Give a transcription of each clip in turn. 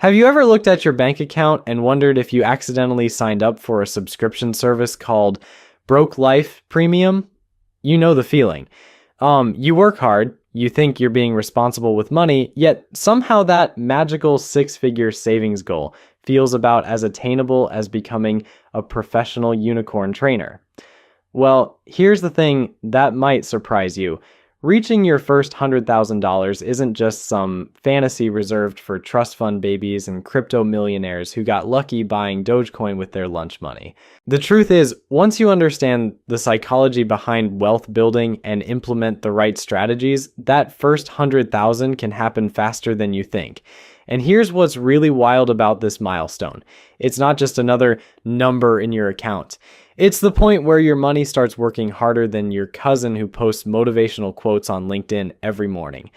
Have you ever looked at your bank account and wondered if you accidentally signed up for a subscription service called Broke Life Premium? You know the feeling. You work hard, you think you're being responsible with money, yet somehow that magical six-figure savings goal feels about as attainable as becoming a professional unicorn trainer. Well, here's the thing that might surprise you. Reaching your first $100,000 isn't just some fantasy reserved for trust fund babies and crypto millionaires who got lucky buying Dogecoin with their lunch money. The truth is, once you understand the psychology behind wealth building and implement the right strategies, that first $100,000 can happen faster than you think. And here's what's really wild about this milestone. It's not just another number in your account. It's the point where your money starts working harder than your cousin who posts motivational quotes on LinkedIn every morning.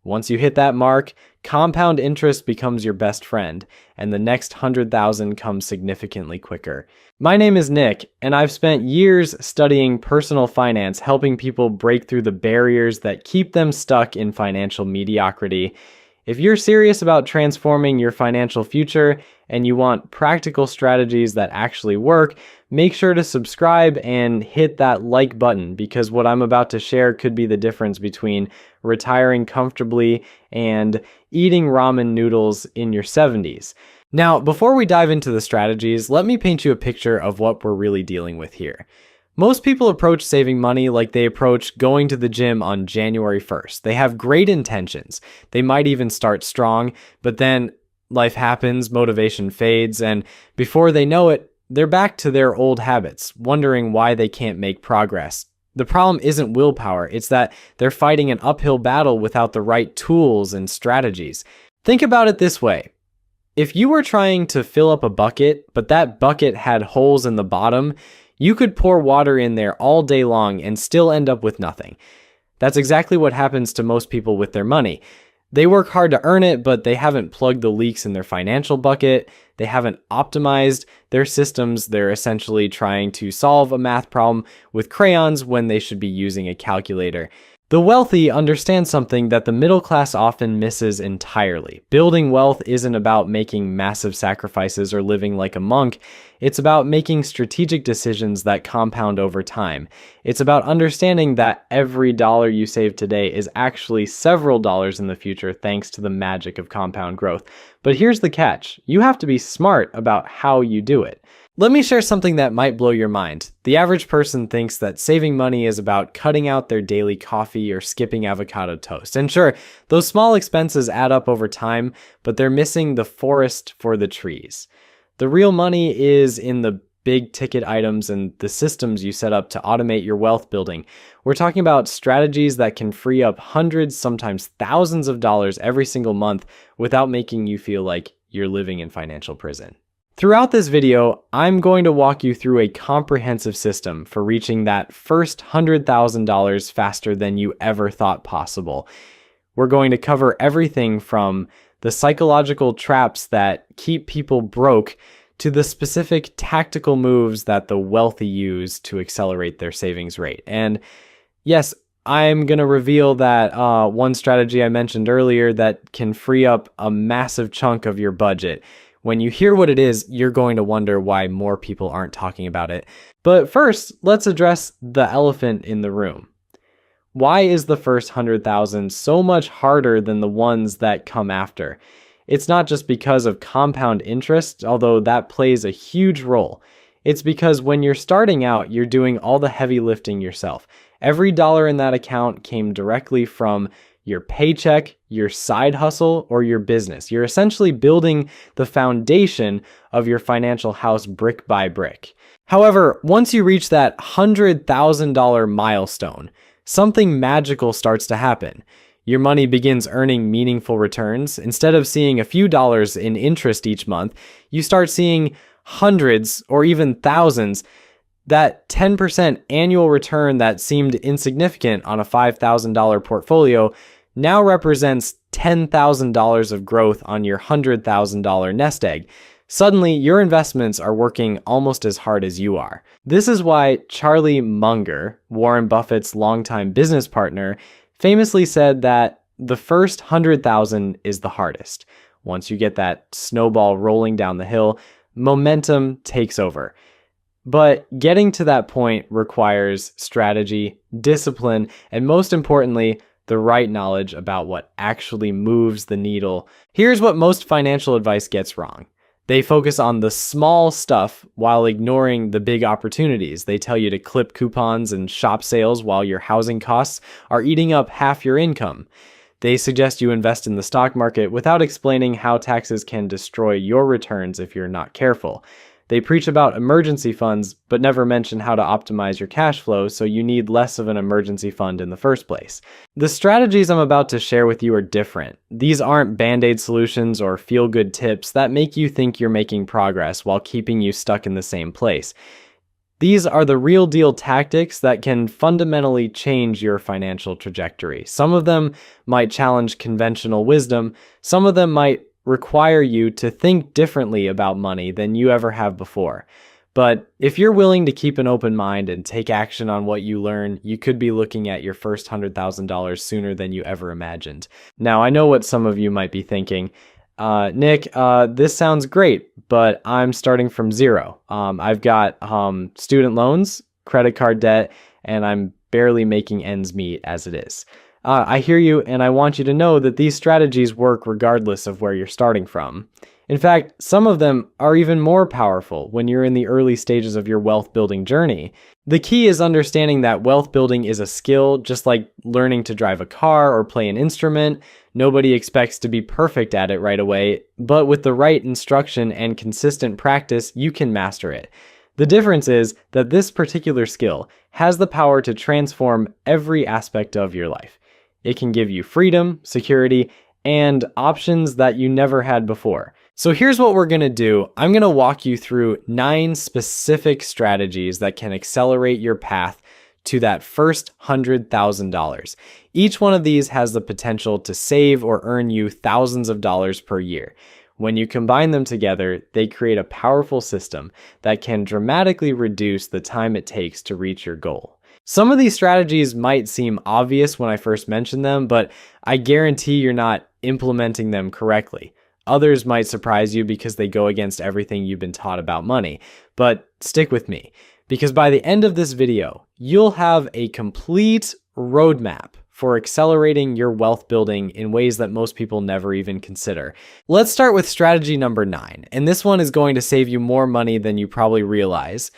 Once you hit that mark, compound interest becomes your best friend, and the next 100,000 comes significantly quicker. My name is Nick, and I've spent years studying personal finance, helping people break through the barriers that keep them stuck in financial mediocrity. If you're serious about transforming your financial future and you want practical strategies that actually work, make sure to subscribe and hit that like button, because what I'm about to share could be the difference between retiring comfortably and eating ramen noodles in your 70s. Now, before we dive into the strategies, let me paint you a picture of what we're really dealing with here. Most people approach saving money like they approach going to the gym on January 1st. They have great intentions. They might even start strong, but then life happens, motivation fades, and before they know it, they're back to their old habits, wondering why they can't make progress. The problem isn't willpower, it's that they're fighting an uphill battle without the right tools and strategies. Think about it this way. If you were trying to fill up a bucket, but that bucket had holes in the bottom, you could pour water in there all day long and still end up with nothing. That's exactly what happens to most people with their money. They work hard to earn it, but they haven't plugged the leaks in their financial bucket. They haven't optimized their systems. They're essentially trying to solve a math problem with crayons when they should be using a calculator. The wealthy understand something that the middle class often misses entirely. Building wealth isn't about making massive sacrifices or living like a monk. It's about making strategic decisions that compound over time. It's about understanding that every dollar you save today is actually several dollars in the future thanks to the magic of compound growth. But here's the catch. You have to be smart about how you do it. Let me share something that might blow your mind. The average person thinks that saving money is about cutting out their daily coffee or skipping avocado toast. And sure, those small expenses add up over time, but they're missing the forest for the trees. The real money is in the big ticket items and the systems you set up to automate your wealth building. We're talking about strategies that can free up hundreds, sometimes thousands of dollars every single month without making you feel like you're living in financial prison. Throughout this video, I'm going to walk you through a comprehensive system for reaching that first $100,000 faster than you ever thought possible. We're going to cover everything from the psychological traps that keep people broke to the specific tactical moves that the wealthy use to accelerate their savings rate. And yes, I'm going to reveal that one strategy I mentioned earlier that can free up a massive chunk of your budget. When you hear what it is, you're going to wonder why more people aren't talking about it. But first, let's address the elephant in the room. Why is the first 100,000 so much harder than the ones that come after? It's not just because of compound interest, although that plays a huge role. It's because when you're starting out, you're doing all the heavy lifting yourself. Every dollar in that account came directly from your paycheck, your side hustle, or your business. You're essentially building the foundation of your financial house brick by brick. However, once you reach that $100,000 milestone, something magical starts to happen. Your money begins earning meaningful returns. Instead of seeing a few dollars in interest each month, you start seeing hundreds or even thousands. That 10% annual return that seemed insignificant on a $5,000 portfolio now represents $10,000 of growth on your $100,000 nest egg. Suddenly, your investments are working almost as hard as you are. This is why Charlie Munger, Warren Buffett's longtime business partner, famously said that the first 100,000 is the hardest. Once you get that snowball rolling down the hill, momentum takes over. But getting to that point requires strategy, discipline, and most importantly, the right knowledge about what actually moves the needle. Here's what most financial advice gets wrong. They focus on the small stuff while ignoring the big opportunities. They tell you to clip coupons and shop sales while your housing costs are eating up half your income. They suggest you invest in the stock market without explaining how taxes can destroy your returns if you're not careful. They preach about emergency funds, but never mention how to optimize your cash flow, so you need less of an emergency fund in the first place. The strategies I'm about to share with you are different. These aren't band-aid solutions or feel-good tips that make you think you're making progress while keeping you stuck in the same place. These are the real deal tactics that can fundamentally change your financial trajectory. Some of them might challenge conventional wisdom, some of them might require you to think differently about money than you ever have before. But if you're willing to keep an open mind and take action on what you learn, you could be looking at your first $100,000 sooner than you ever imagined. Now, I know what some of you might be thinking. Nick, this sounds great, but I'm starting from zero. I've got student loans, credit card debt, and I'm barely making ends meet as it is. I hear you, and I want you to know that these strategies work regardless of where you're starting from. In fact, some of them are even more powerful when you're in the early stages of your wealth building journey. The key is understanding that wealth building is a skill, just like learning to drive a car or play an instrument. Nobody expects to be perfect at it right away, but with the right instruction and consistent practice, you can master it. The difference is that this particular skill has the power to transform every aspect of your life. It can give you freedom, security, and options that you never had before. So here's what we're going to do. I'm going to walk you through 9 specific strategies that can accelerate your path to that first $100,000. Each one of these has the potential to save or earn you thousands of dollars per year. When you combine them together, they create a powerful system that can dramatically reduce the time it takes to reach your goal. Some of these strategies might seem obvious when I first mention them, but I guarantee you're not implementing them correctly. Others might surprise you because they go against everything you've been taught about money. But stick with me, because by the end of this video, you'll have a complete roadmap for accelerating your wealth building in ways that most people never even consider. Let's start with strategy number 9, and this one is going to save you more money than you probably realize.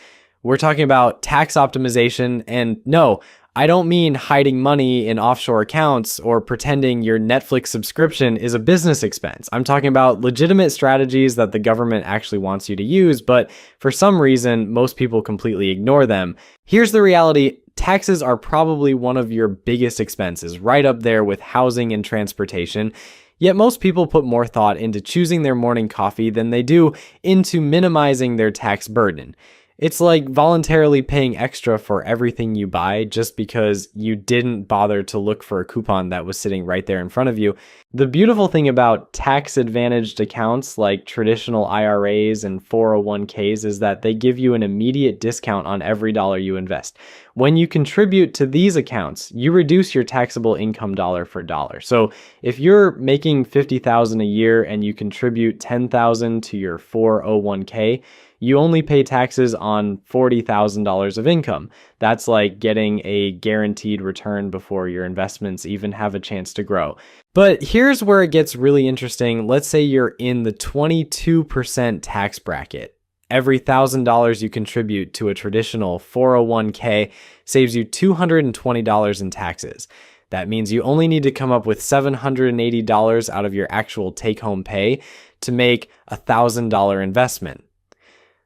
We're talking about tax optimization, and no, I don't mean hiding money in offshore accounts or pretending your Netflix subscription is a business expense. I'm talking about legitimate strategies that the government actually wants you to use, but for some reason, most people completely ignore them. Here's the reality. Taxes are probably one of your biggest expenses, right up there with housing and transportation. Yet most people put more thought into choosing their morning coffee than they do into minimizing their tax burden. It's like voluntarily paying extra for everything you buy just because you didn't bother to look for a coupon that was sitting right there in front of you. The beautiful thing about tax-advantaged accounts like traditional IRAs and 401ks is that they give you an immediate discount on every dollar you invest. When you contribute to these accounts, you reduce your taxable income dollar for dollar. So if you're making $50,000 a year and you contribute $10,000 to your 401k, you only pay taxes on $40,000 of income. That's like getting a guaranteed return before your investments even have a chance to grow. But here's where it gets really interesting. Let's say you're in the 22% tax bracket. Every $1,000 you contribute to a traditional 401k saves you $220 in taxes. That means you only need to come up with $780 out of your actual take-home pay to make a $1,000 investment.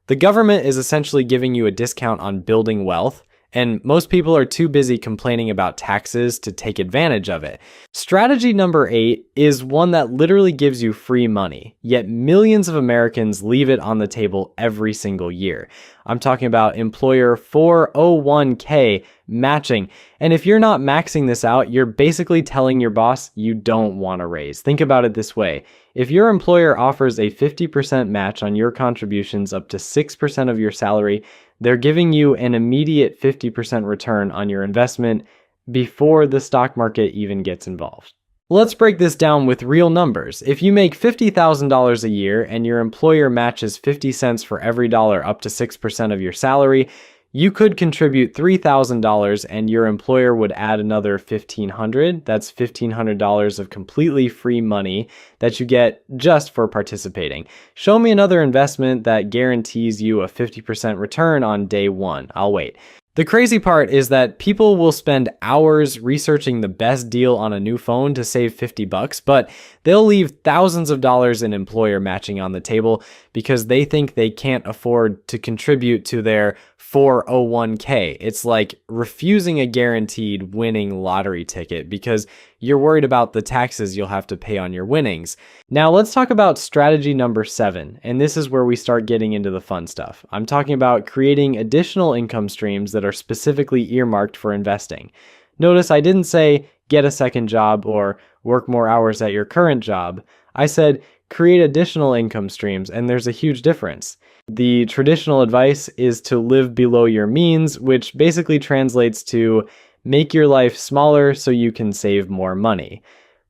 The government is essentially giving you a discount on building wealth, and most people are too busy complaining about taxes to take advantage of it. Strategy number 8 is one that literally gives you free money, yet millions of Americans leave it on the table every single year. I'm talking about employer 401k matching. And if you're not maxing this out, you're basically telling your boss you don't want a raise. Think about it this way. If your employer offers a 50% match on your contributions up to 6% of your salary, they're giving you an immediate 50% return on your investment before the stock market even gets involved. Let's break this down with real numbers. If you make $50,000 a year and your employer matches 50 cents for every dollar up to 6% of your salary, you could contribute $3,000 and your employer would add another $1,500. That's $1,500 of completely free money that you get just for participating. Show me another investment that guarantees you a 50% return on day one. I'll wait. The crazy part is that people will spend hours researching the best deal on a new phone to save $50, but they'll leave thousands of dollars in employer matching on the table because they think they can't afford to contribute to their 401k. It's like refusing a guaranteed winning lottery ticket because you're worried about the taxes you'll have to pay on your winnings. Now let's talk about strategy number 7, and this is where we start getting into the fun stuff. I'm talking about creating additional income streams that are specifically earmarked for investing. Notice I didn't say get a second job or work more hours at your current job. I said create additional income streams, and there's a huge difference. The traditional advice is to live below your means, which basically translates to make your life smaller so you can save more money.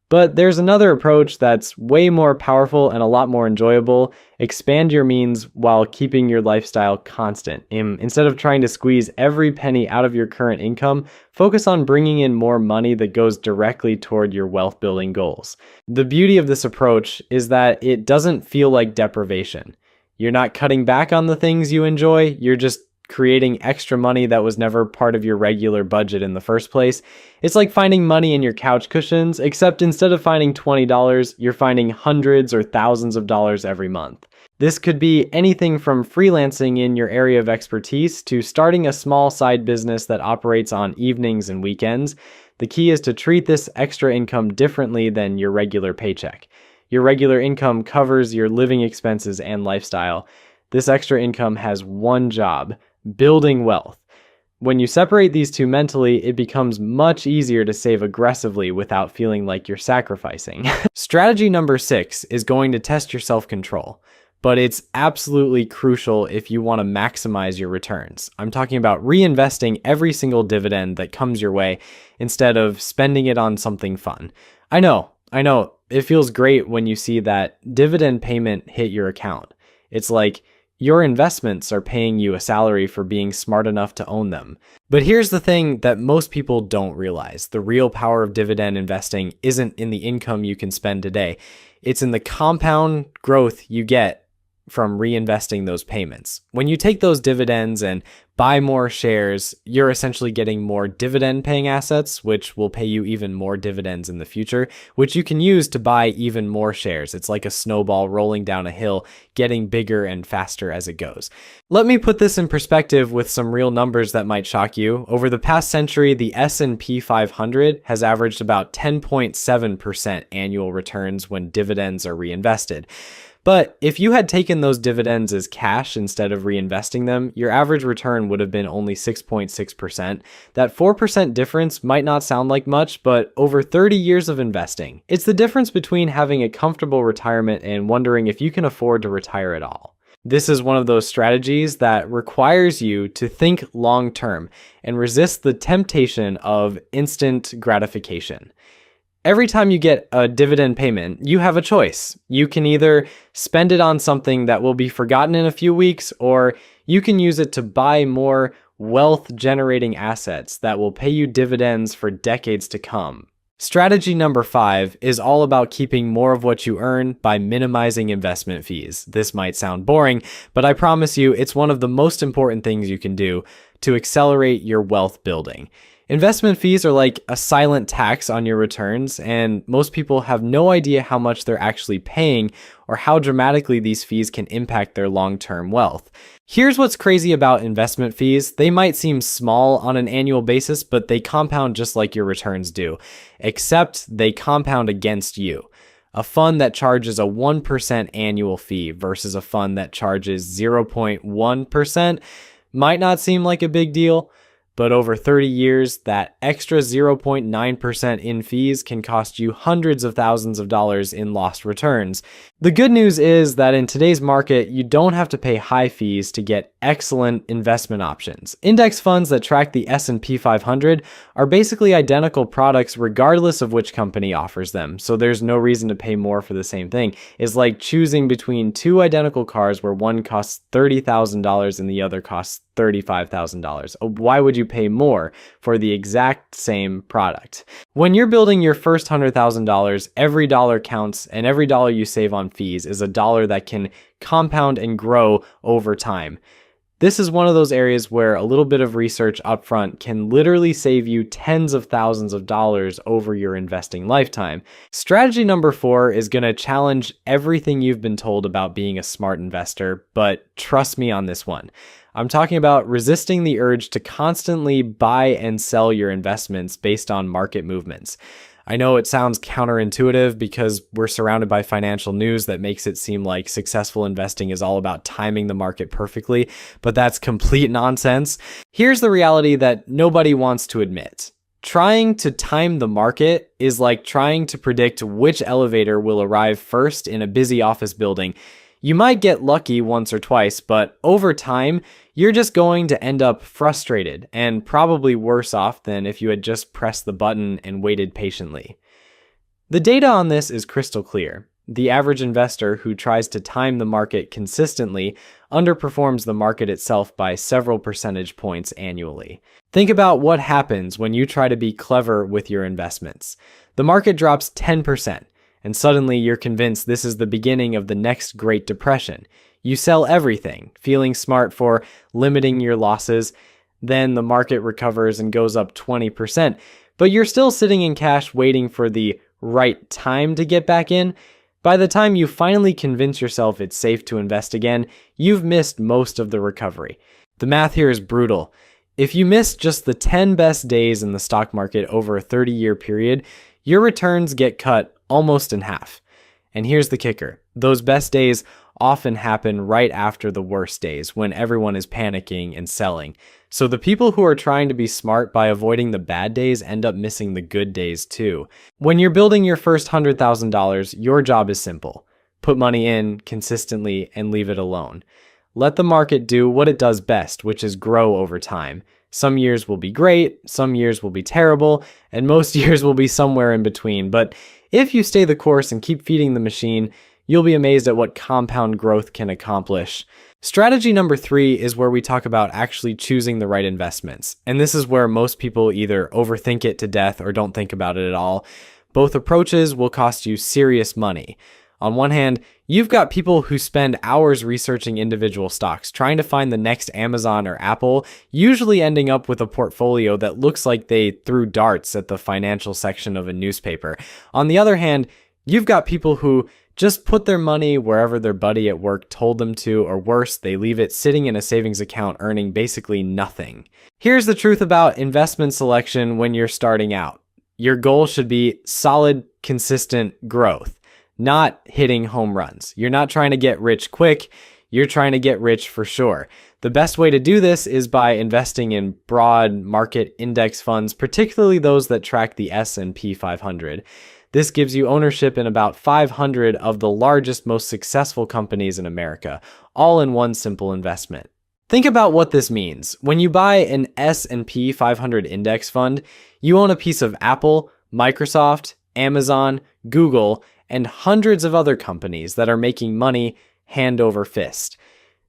But there's another approach that's way more powerful and a lot more enjoyable. Expand your means while keeping your lifestyle constant. Instead of trying to squeeze every penny out of your current income, focus on bringing in more money that goes directly toward your wealth building goals. The beauty of this approach is that it doesn't feel like deprivation. You're not cutting back on the things you enjoy, you're just creating extra money that was never part of your regular budget in the first place. It's like finding money in your couch cushions, except instead of finding $20, you're finding hundreds or thousands of dollars every month. This could be anything from freelancing in your area of expertise to starting a small side business that operates on evenings and weekends. The key is to treat this extra income differently than your regular paycheck. Your regular income covers your living expenses and lifestyle. This extra income has one job: building wealth. When you separate these two mentally, it becomes much easier to save aggressively without feeling like you're sacrificing. Strategy number 6 is going to test your self-control, but it's absolutely crucial if you want to maximize your returns. I'm talking about reinvesting every single dividend that comes your way instead of spending it on something fun. I know, it feels great when you see that dividend payment hit your account. It's like your investments are paying you a salary for being smart enough to own them. But here's the thing that most people don't realize. The real power of dividend investing isn't in the income you can spend today. It's in the compound growth you get from reinvesting those payments. When you take those dividends and buy more shares, you're essentially getting more dividend paying assets, which will pay you even more dividends in the future, which you can use to buy even more shares. It's like a snowball rolling down a hill, getting bigger and faster as it goes. Let me put this in perspective with some real numbers that might shock you. Over the past century, the S&P 500 has averaged about 10.7% annual returns when dividends are reinvested. But if you had taken those dividends as cash instead of reinvesting them, your average return would have been only 6.6%. That 4% difference might not sound like much, but over 30 years of investing, it's the difference between having a comfortable retirement and wondering if you can afford to retire at all. This is one of those strategies that requires you to think long term and resist the temptation of instant gratification. Every time you get a dividend payment, you have a choice. You can either spend it on something that will be forgotten in a few weeks, or you can use it to buy more wealth-generating assets that will pay you dividends for decades to come. Strategy number 5 is all about keeping more of what you earn by minimizing investment fees. This might sound boring, but I promise you it's one of the most important things you can do to accelerate your wealth building. Investment fees are like a silent tax on your returns, and most people have no idea how much they're actually paying or how dramatically these fees can impact their long-term wealth. Here's what's crazy about investment fees. They might seem small on an annual basis, but they compound just like your returns do, except they compound against you. A fund that charges a 1% annual fee versus a fund that charges 0.1% might not seem like a big deal, but over 30 years, that extra 0.9% in fees can cost you hundreds of thousands of dollars in lost returns. The good news is that in today's market, you don't have to pay high fees to get excellent investment options. Index funds that track the S&P 500 are basically identical products regardless of which company offers them, so there's no reason to pay more for the same thing. It's like choosing between two identical cars where one costs $30,000 and the other costs $35,000. Why would you pay more for the exact same product? When you're building your first $100,000, every dollar counts, and every dollar you save on fees is a dollar that can compound and grow over time. This is one of those areas where a little bit of research upfront can literally save you tens of thousands of dollars over your investing lifetime. Strategy number 4 is going to challenge everything you've been told about being a smart investor, but trust me on this one. I'm talking about resisting the urge to constantly buy and sell your investments based on market movements. I know it sounds counterintuitive because we're surrounded by financial news that makes it seem like successful investing is all about timing the market perfectly, but that's complete nonsense. Here's the reality that nobody wants to admit. Trying to time the market is like trying to predict which elevator will arrive first in a busy office building. You might get lucky once or twice, but over time, you're just going to end up frustrated and probably worse off than if you had just pressed the button and waited patiently. The data on this is crystal clear. The average investor who tries to time the market consistently underperforms the market itself by several percentage points annually. Think about what happens when you try to be clever with your investments. The market drops 10%. And suddenly you're convinced this is the beginning of the next Great Depression. You sell everything, feeling smart for limiting your losses. Then the market recovers and goes up 20%, but you're still sitting in cash waiting for the right time to get back in. By the time you finally convince yourself it's safe to invest again, you've missed most of the recovery. The math here is brutal. If you miss just the 10 best days in the stock market over a 30-year period, your returns get cut almost in half. And here's the kicker. Those best days often happen right after the worst days when everyone is panicking and selling. So the people who are trying to be smart by avoiding the bad days end up missing the good days too. When you're building your first $100,000, your job is simple. Put money in consistently and leave it alone. Let the market do what it does best, which is grow over time. Some years will be great, some years will be terrible, and most years will be somewhere in between. But if you stay the course and keep feeding the machine, you'll be amazed at what compound growth can accomplish. Strategy number 3 is where we talk about actually choosing the right investments. And this is where most people either overthink it to death or don't think about it at all. Both approaches will cost you serious money. On one hand, you've got people who spend hours researching individual stocks, trying to find the next Amazon or Apple, usually ending up with a portfolio that looks like they threw darts at the financial section of a newspaper. On the other hand, you've got people who just put their money wherever their buddy at work told them to, or worse, they leave it sitting in a savings account earning basically nothing. Here's the truth about investment selection when you're starting out. Your goal should be solid, consistent growth. Not hitting home runs. You're not trying to get rich quick, you're trying to get rich for sure. The best way to do this is by investing in broad market index funds, particularly those that track the S&P 500. This gives you ownership in about 500 of the largest, most successful companies in America, all in one simple investment. Think about what this means. When you buy an S&P 500 index fund, you own a piece of Apple, Microsoft, Amazon, Google, and hundreds of other companies that are making money hand over fist.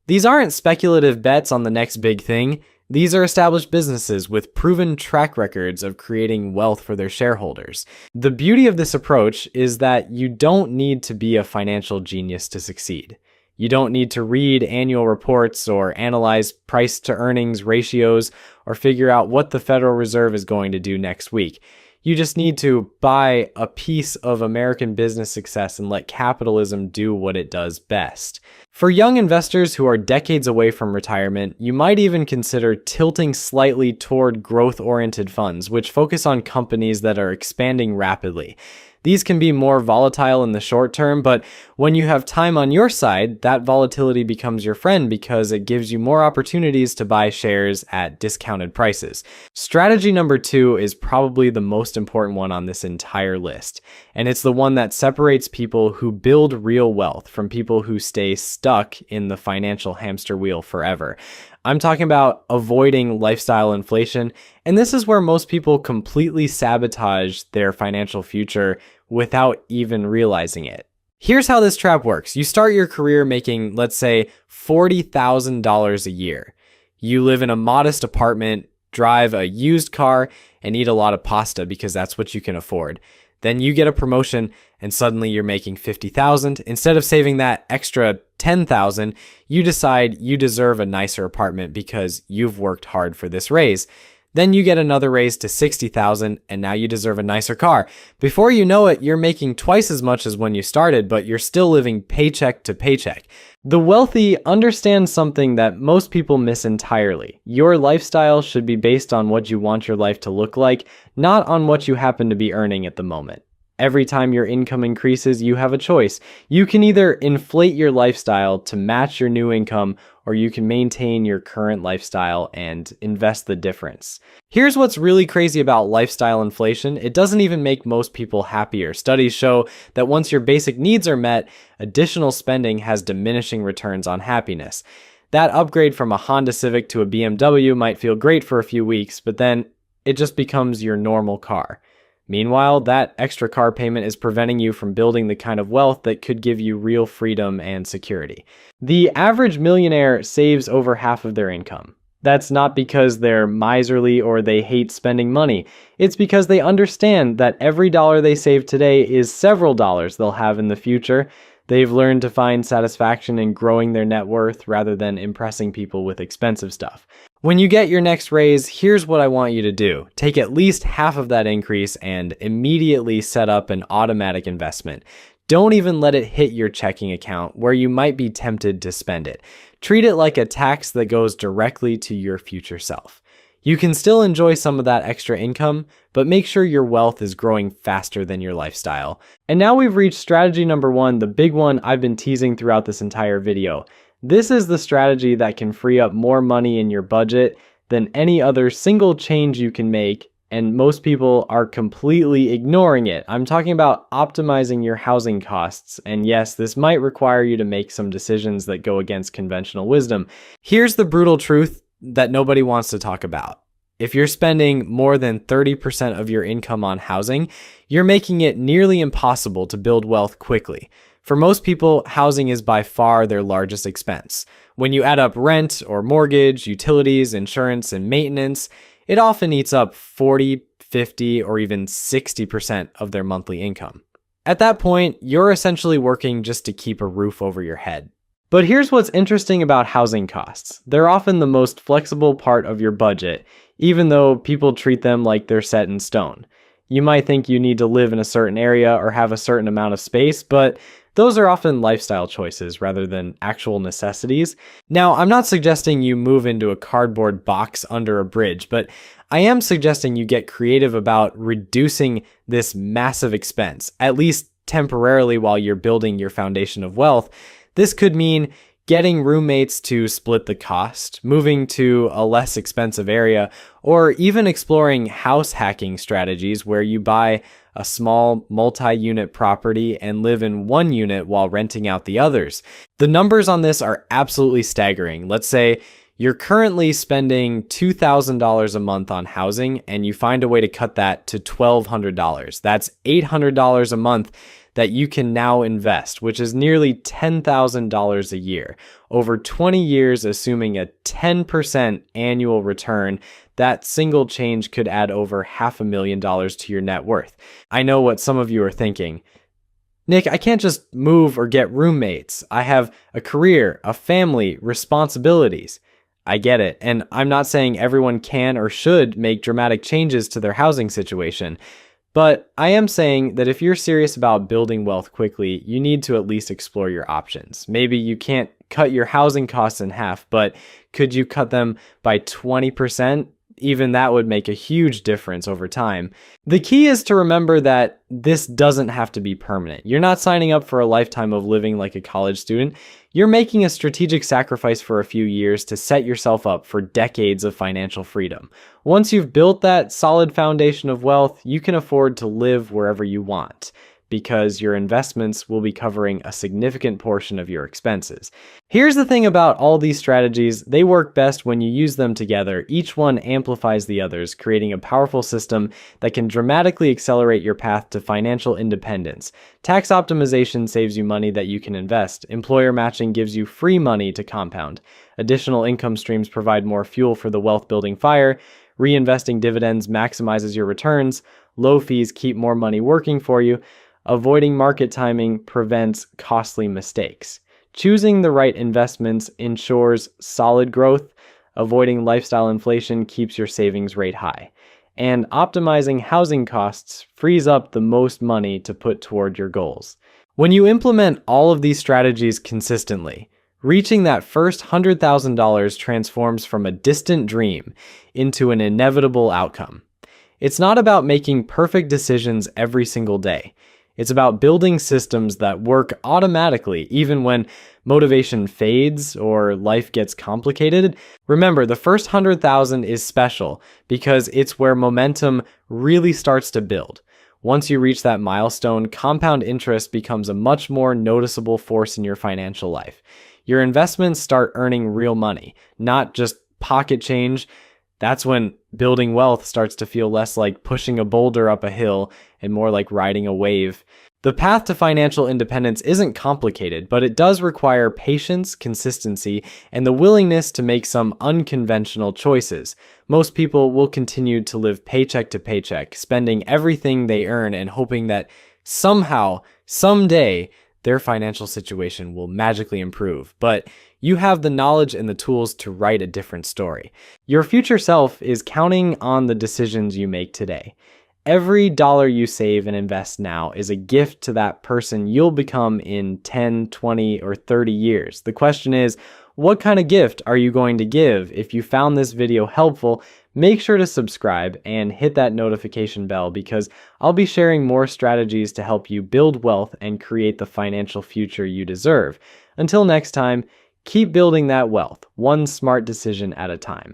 These aren't speculative bets on the next big thing. These are established businesses with proven track records of creating wealth for their shareholders. The beauty of this approach is that you don't need to be a financial genius to succeed. You don't need to read annual reports or analyze price to earnings ratios or figure out what the Federal Reserve is going to do next week. You just need to buy a piece of American business success and let capitalism do what it does best. For young investors who are decades away from retirement, you might even consider tilting slightly toward growth-oriented funds, which focus on companies that are expanding rapidly. These can be more volatile in the short term, but when you have time on your side, that volatility becomes your friend because it gives you more opportunities to buy shares at discounted prices. Strategy number 2 is probably the most important one on this entire list, and it's the one that separates people who build real wealth from people who stay stuck in the financial hamster wheel forever. I'm talking about avoiding lifestyle inflation, and this is where most people completely sabotage their financial future without even realizing it. Here's how this trap works. You start your career making, let's say, $40,000 a year. You live in a modest apartment, drive a used car, and eat a lot of pasta because that's what you can afford. Then you get a promotion and suddenly you're making $50,000. Instead of saving that extra $10,000, you decide you deserve a nicer apartment because you've worked hard for this raise. Then you get another raise to $60,000 and now you deserve a nicer car. Before you know it, you're making twice as much as when you started, but you're still living paycheck to paycheck. The wealthy understand something that most people miss entirely. Your lifestyle should be based on what you want your life to look like, not on what you happen to be earning at the moment. Every time your income increases, you have a choice. You can either inflate your lifestyle to match your new income, or you can maintain your current lifestyle and invest the difference. Here's what's really crazy about lifestyle inflation. It doesn't even make most people happier. Studies show that once your basic needs are met, additional spending has diminishing returns on happiness. That upgrade from a Honda Civic to a BMW might feel great for a few weeks, but then it just becomes your normal car. Meanwhile, that extra car payment is preventing you from building the kind of wealth that could give you real freedom and security. The average millionaire saves over half of their income. That's not because they're miserly or they hate spending money. It's because they understand that every dollar they save today is several dollars they'll have in the future. They've learned to find satisfaction in growing their net worth rather than impressing people with expensive stuff. When you get your next raise, here's what I want you to do. Take at least half of that increase and immediately set up an automatic investment. Don't even let it hit your checking account where you might be tempted to spend it. Treat it like a tax that goes directly to your future self. You can still enjoy some of that extra income, but make sure your wealth is growing faster than your lifestyle. And now we've reached strategy number 1, the big one I've been teasing throughout this entire video. This is the strategy that can free up more money in your budget than any other single change you can make, and most people are completely ignoring it. I'm talking about optimizing your housing costs, and yes, this might require you to make some decisions that go against conventional wisdom. Here's the brutal truth that nobody wants to talk about. If you're spending more than 30% of your income on housing, you're making it nearly impossible to build wealth quickly. For most people, housing is by far their largest expense. When you add up rent or mortgage, utilities, insurance, and maintenance, it often eats up 40, 50, or even 60% of their monthly income. At that point, you're essentially working just to keep a roof over your head. But here's what's interesting about housing costs. They're often the most flexible part of your budget, even though people treat them like they're set in stone. You might think you need to live in a certain area or have a certain amount of space, but those are often lifestyle choices rather than actual necessities. Now, I'm not suggesting you move into a cardboard box under a bridge, but I am suggesting you get creative about reducing this massive expense, at least temporarily while you're building your foundation of wealth. This could mean getting roommates to split the cost, moving to a less expensive area, or even exploring house hacking strategies where you buy a small multi-unit property and live in one unit while renting out the others. The numbers on this are absolutely staggering. Let's say you're currently spending $2,000 a month on housing and you find a way to cut that to $1,200. That's $800 a month that you can now invest, which is nearly $10,000 a year. Over 20 years, assuming a 10% annual return, that single change could add over $500,000 to your net worth. I know what some of you are thinking. Nick, I can't just move or get roommates. I have a career, a family, responsibilities. I get it, and I'm not saying everyone can or should make dramatic changes to their housing situation. But I am saying that if you're serious about building wealth quickly, you need to at least explore your options. Maybe you can't cut your housing costs in half, but could you cut them by 20%? even that would make a huge difference over time. The key is to remember that this doesn't have to be permanent. You're not signing up for a lifetime of living like a college student. You're making a strategic sacrifice for a few years to set yourself up for decades of financial freedom. Once you've built that solid foundation of wealth, you can afford to live wherever you want, because your investments will be covering a significant portion of your expenses. Here's the thing about all these strategies: they work best when you use them together. Each one amplifies the others, creating a powerful system that can dramatically accelerate your path to financial independence. Tax optimization saves you money that you can invest. Employer matching gives you free money to compound. Additional income streams provide more fuel for the wealth-building fire. Reinvesting dividends maximizes your returns. Low fees keep more money working for you. Avoiding market timing prevents costly mistakes. Choosing the right investments ensures solid growth. Avoiding lifestyle inflation keeps your savings rate high. And optimizing housing costs frees up the most money to put toward your goals. When you implement all of these strategies consistently, reaching that first $100,000 transforms from a distant dream into an inevitable outcome. It's not about making perfect decisions every single day. It's about building systems that work automatically, even when motivation fades or life gets complicated. Remember, the first 100,000 is special because it's where momentum really starts to build. Once you reach that milestone, compound interest becomes a much more noticeable force in your financial life. Your investments start earning real money, not just pocket change. That's when building wealth starts to feel less like pushing a boulder up a hill and more like riding a wave. The path to financial independence isn't complicated, but it does require patience, consistency, and the willingness to make some unconventional choices. Most people will continue to live paycheck to paycheck, spending everything they earn and hoping that somehow, someday, their financial situation will magically improve. But you have the knowledge and the tools to write a different story. Your future self is counting on the decisions you make today. Every dollar you save and invest now is a gift to that person you'll become in 10, 20, or 30 years. The question is, what kind of gift are you going to give? If you found this video helpful, make sure to subscribe and hit that notification bell, because I'll be sharing more strategies to help you build wealth and create the financial future you deserve. Until next time, keep building that wealth, one smart decision at a time.